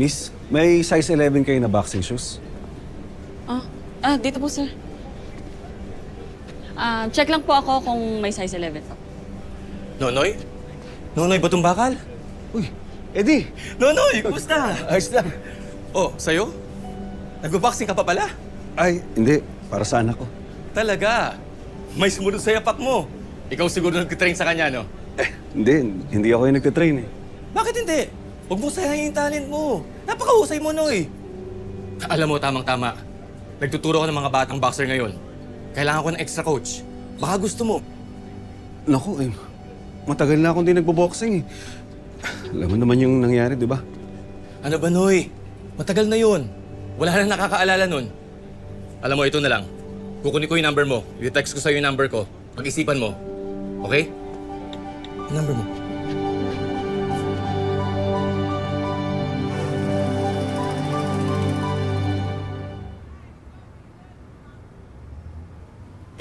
Miss, may size 11 kayo na boxing shoes? Dito po, sir. Check lang po ako kung may size 11 po. Nonoy? Nonoy, batong bakal? Uy, Eddie! Nonoy, kumusta? Ayos lang. Oh, sa'yo? Nagbaboxing ka pa pala? Ay, hindi. Para sa anak ko. Talaga? May sumunod sa yapak mo. Ikaw siguro nag-train sa kanya, no? Hindi ako yung nagtitrain eh. Bakit hindi? Huwag mo sayangin yung talent mo. Napakahusay mo, Noy. Alam mo, tamang-tama. Nagtuturo ko ng mga batang boxer ngayon. Kailangan ko ng extra coach. Baka gusto mo. Naku, matagal na akong di nagbo-boxing eh. Alam mo naman yung nangyari, di ba? Ano ba, Noy? Matagal na yun. Wala na nakakaalala nun. Alam mo, ito na lang. Kukunin ko yung number mo. I-text ko sa'yo yung number ko. Pag-isipan mo. Okay? Yung number mo.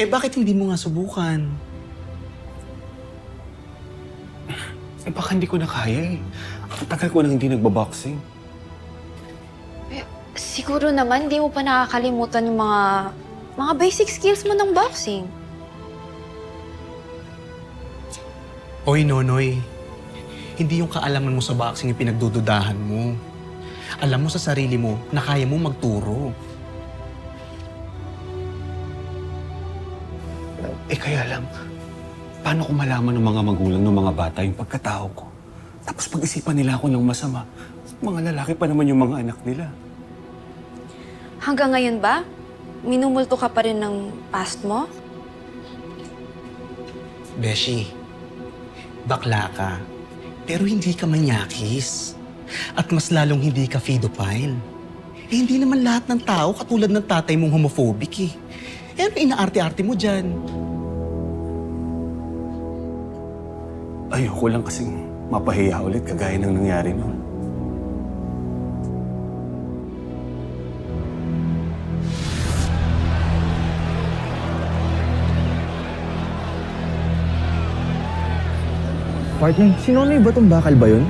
Bakit hindi mo nga subukan? Baka hindi ko na kaya eh. Ang tagal ko nang hindi nagbo-boxing. Siguro naman, di mo pa nakakalimutan yung mga basic skills mo ng boxing. Oy, Nonoy. Hindi yung kaalaman mo sa boxing yung pinagdududahan mo. Alam mo sa sarili mo na kaya mo magturo. Kaya lang, paano ko malaman ng mga magulang ng mga bata yung pagkatao ko? Tapos pag-isipan nila ako ng masama, mga lalaki pa naman yung mga anak nila. Hanggang ngayon ba? Minumulto ka pa rin ng past mo? Beshi, bakla ka. Pero hindi ka manyakis. At mas lalong hindi ka pedophile. Hindi naman lahat ng tao katulad ng tatay mong homophobic eh. Ano inaarte-arte mo dyan? Ayoko lang kasing mapahiya ulit kagaya ng nangyari noon. Partner, si Nonoy Batong Bakal ba yun?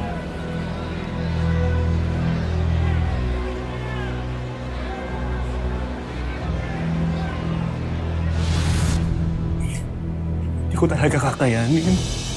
Hindi ko talaga kakayanin.